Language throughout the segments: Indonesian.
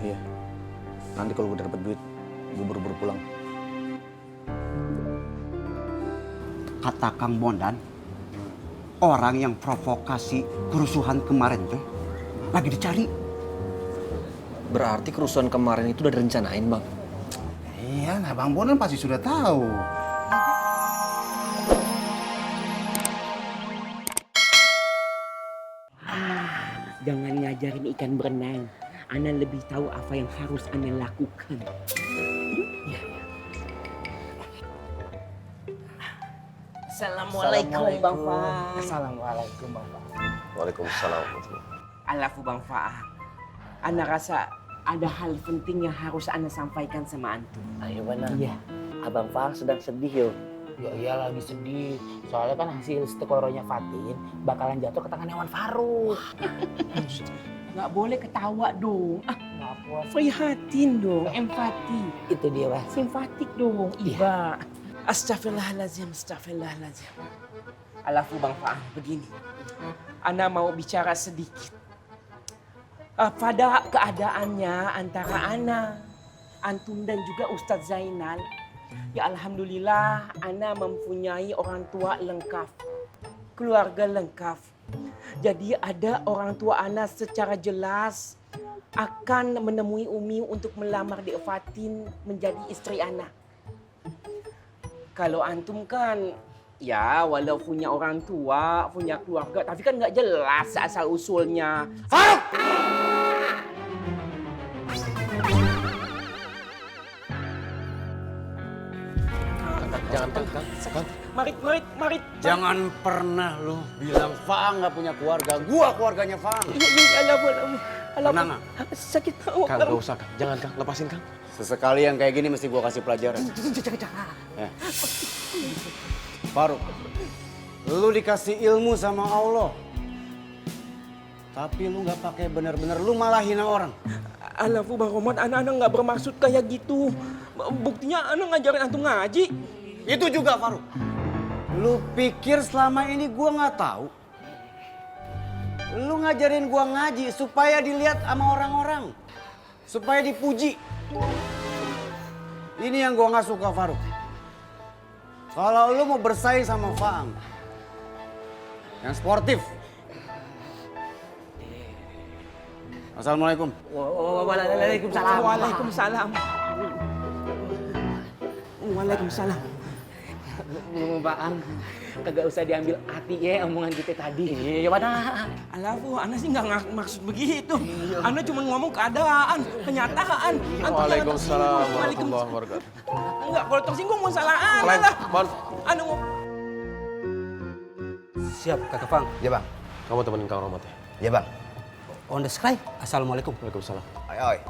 Iya. Nanti kalau gue dapet duit, gue buru-buru pulang. Kata Kang Bondan, orang yang provokasi kerusuhan kemarin tuh lagi dicari. Berarti kerusuhan kemarin itu udah direncanain, Bang? Iya, nah Bang Bondan pasti sudah tahu. Jangan ngajarin ikan berenang. Ana lebih tahu apa yang harus Ana lakukan. Assalamualaikum Bang Faang. Assalamualaikum Bang Faang. Waalaikumsalam. Alafu Bang Faang. Ana rasa ada hal penting yang harus Ana sampaikan sama antum. Ayo benar. Iya. Abang Fang sedang sedih yo. Ya iya lagi sedih. Soalnya kan hasil stekoronya Fatin bakalan jatuh ke tangan Wan Faruk. Nggak boleh ketawa dong. Kenapa? Prihatin dong, empati. Itu dia, Wah. Simpatik dong, Iba. Astagfirullahaladzim. Alafu Bang Faang, begini. Ana mau bicara sedikit. Pada keadaannya antara Ana, antum dan juga Ustadz Zainal, ya alhamdulillah Ana mempunyai orang tua lengkap, keluarga lengkap. Jadi ada orang tua Ana secara jelas akan menemui Umi untuk melamar Dek Fatin menjadi istri Ana. Kalau antum kan ya walau punya orang tua, punya keluarga, tapi kan nggak jelas asal usulnya. Jangan, Kang. Mari. Jangan pernah lu bilang Faang nggak punya keluarga. Gua keluarganya Faang. Iya, Tenang, sakit tahu. Kang, gak usah, Kang. Jangan, Kang. Lepasin, Kang. Sesekali yang kayak gini mesti gue kasih pelajaran. Ya. Faruk, lu dikasih ilmu sama Allah. Tapi lu nggak pakai bener-bener, lu malah hina orang. Alafu Bang Roman, anak-anak nggak bermaksud kayak gitu. Buktinya anak ngajarin antum ngaji. Itu juga Faruk. Lu pikir selama ini gua nggak tahu? Lu ngajarin gua ngaji supaya dilihat sama orang-orang. Supaya dipuji. Ini yang gua nggak suka Faruk. Kalau lu mau bersaing sama Faang yang sportif. Assalamualaikum. Waalaikumsalam. Bang, kagak usah diambil hati ya omongan kita tadi. Iya, mana? Alafu, Ana sih nggak maksud begitu. Ana cuma ngomong keadaan, kenyataan. Waalaikumsalam warahmatullahi wabarakatuh. Enggak, kalau tersinggung mau salah Ana Lain, lah. Bon. Ana mau. Siap Kakak Fang. Ya Bang. Kamu temenin Kang Romat ya? Ya Bang. On the sky. Assalamualaikum. Waalaikumsalam. Ayo.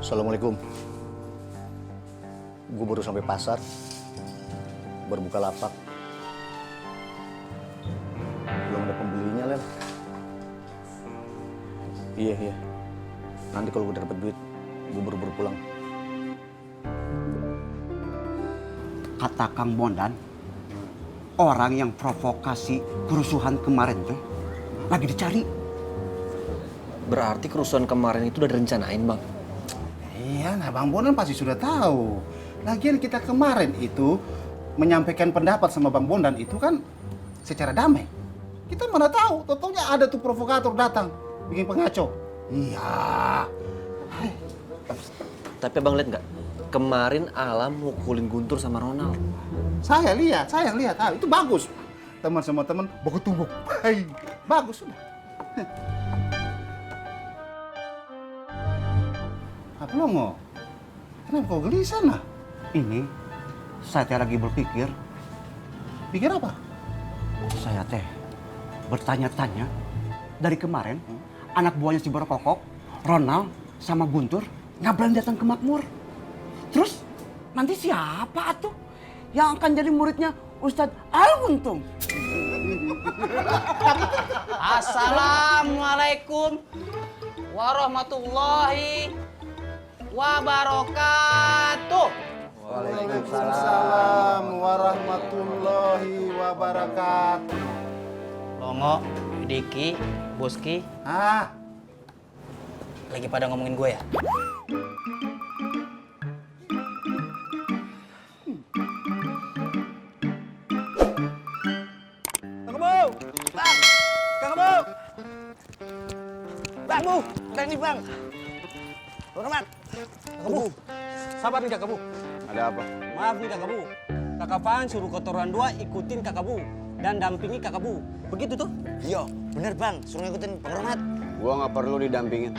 Assalamualaikum. Gue baru sampai pasar, berbuka lapak. Belum ada pembelinya, Lel. Iya. Nanti kalau gue dapet duit, gue buru-buru pulang. Kata Kang Bondan, orang yang provokasi kerusuhan kemarin tuh lagi dicari. Berarti kerusuhan kemarin itu udah direncanain, Bang? Iya, nah Bang Bondan pasti sudah tahu. Lagian kita kemarin itu menyampaikan pendapat sama Bang Bondan itu kan secara damai. Kita mana tahu, tentunya ada tuh provokator datang bikin pengacau. Iya. Tapi Abang lihat nggak? Kemarin Alam mukulin Guntur sama Ronald. Saya lihat. Ah, itu bagus. Teman sama teman baku tubuh. Hai, bagus sudah. Apa lo mau? Kenapa kau gelisah nah? Ini saya teh lagi berpikir, Pikir apa? saya teh bertanya-tanya dari kemarin anak buahnya si Borokokok, Ronald sama Guntur nggak berani datang ke Makmur. Terus nanti siapa tuh yang akan jadi muridnya Ustadz Al-Untung? Assalamualaikum warahmatullahi wabarakatuh. Waalaikumsalam warahmatullahi wabarakatuh. Longo, Diki, Boski, Ah, lagi pada ngomongin gue ya? Bang Bu, ini bang. Bang Rahmat. Kamu. Sabar nih Kakak Bu. Ada apa? Maaf nih Kakak Bu. Kakak Fan suruh kotoran 2 ikutin Kakak Bu dan dampingi Kakak Bu. Begitu tuh? Iya, bener bang, suruh ngikutin Bang Rahmat. Gua nggak perlu didampingin.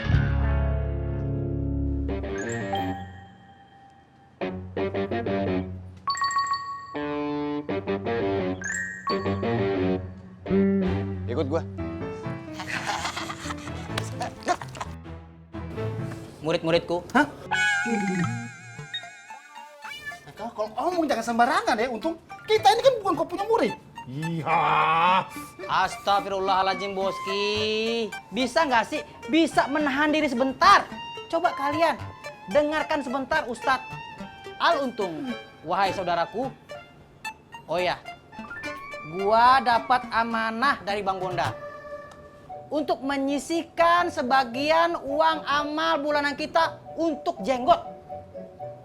Ikut gua. Murid-muridku, kalau ngomong jangan sembarangan ya. Untung kita ini kan bukan kau punya murid. Iya. Astagfirullahaladzim Boski. Bisa nggak sih? Bisa menahan diri sebentar. Coba kalian dengarkan sebentar Ustadz Al Untung. Wahai saudaraku. Oh ya, gua dapat amanah dari Bang Bondan untuk menyisihkan sebagian uang amal bulanan kita untuk jenggot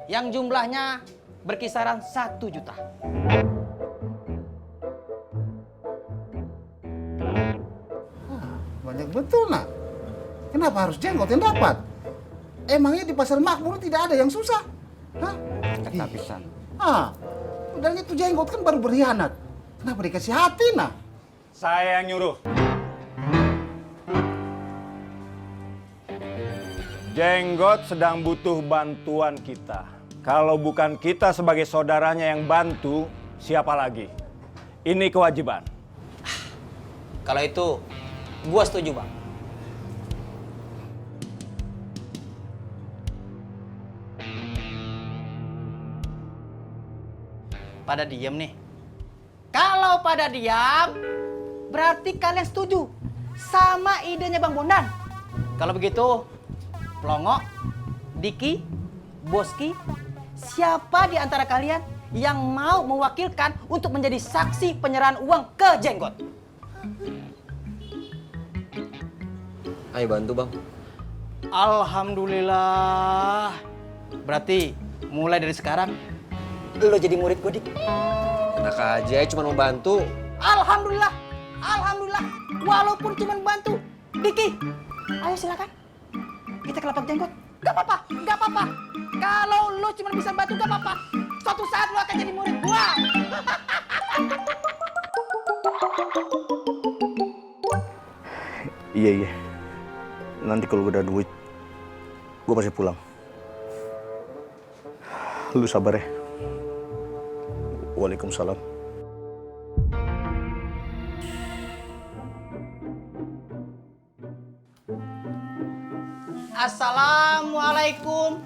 yang jumlahnya berkisaran 1 juta. Banyak betul nak. Kenapa harus jenggot yang dapat? Emangnya di pasar makmur tidak ada yang susah? Hah? Kata pisan. Ah, dan itu jenggot kan baru berkhianat. Kenapa dikasih hati nak? Saya yang nyuruh. Jenggot sedang butuh bantuan kita. Kalau bukan kita sebagai saudaranya yang bantu, siapa lagi? Ini kewajiban. Kalau itu, gua setuju Bang. Pada diam nih. Kalau pada diam, berarti kalian setuju sama idenya Bang Bondan. Kalau begitu, Plongo, Diki, Boski, siapa di antara kalian yang mau mewakilkan untuk menjadi saksi penyerahan uang ke jenggot? Ayo bantu bang. Alhamdulillah. Berarti mulai dari sekarang lo jadi murid gue, Dik. Enak aja, cuma mau bantu. Alhamdulillah. Alhamdulillah. Walaupun cuma bantu. Diki, ayo silakan. Kita ke lapak jenggot. Gak apa-apa, gak apa-apa. Kalau lo cuma bisa bantu gak apa-apa. Suatu saat lo akan jadi murid gua. Iya. Nanti kalau gue udah duit, gue pasti pulang. Lu sabar ya. Waalaikumsalam. Assalamualaikum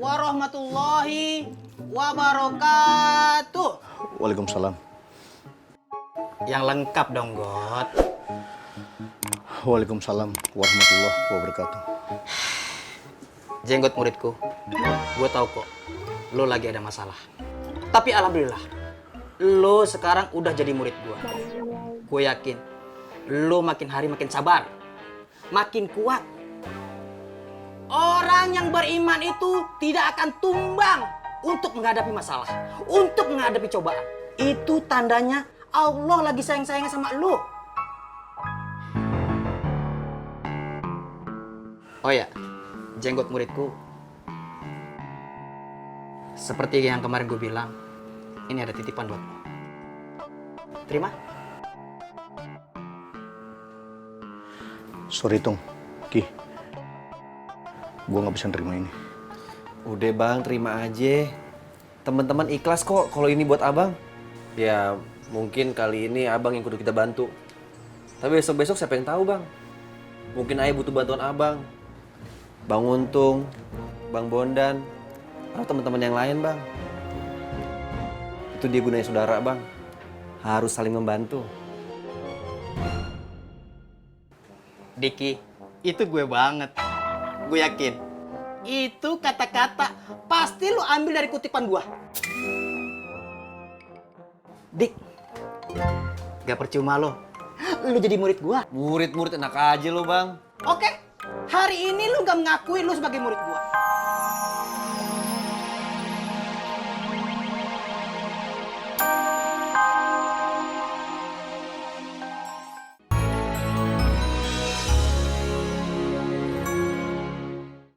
warahmatullahi wabarakatuh. Waalaikumsalam. Yang lengkap dong, God. Waalaikumsalam warahmatullahi wabarakatuh. Jenggot muridku, gue tahu kok, lo lagi ada masalah. Tapi alhamdulillah, lo sekarang udah jadi murid gue. Gue yakin, lo makin hari makin sabar, makin kuat. Orang yang beriman itu tidak akan tumbang untuk menghadapi masalah, untuk menghadapi cobaan. Itu tandanya Allah lagi sayang-sayangnya sama lo. Oh ya, jenggot muridku. Seperti yang kemarin gue bilang, ini ada titipan buat lo. Terima? Sorry Tung, Ki. Gue nggak bisa nerima ini. Udah bang, terima aja. Teman-teman ikhlas kok kalau ini buat abang. Ya mungkin kali ini abang yang kudu kita bantu. Tapi besok-besok siapa yang tahu bang? Mungkin ayah butuh bantuan abang. Bang Untung, Bang Bondan, atau teman-teman yang lain bang. Itu dia gunanya saudara bang. Harus saling membantu. Diki, itu gue banget. Gue yakin. Itu kata-kata pasti lu ambil dari kutipan gua. Dik, gak percuma lo lu jadi murid gua. Murid-murid enak aja lo, Bang. Oke, hari ini lu gak mengakui lu sebagai murid gua.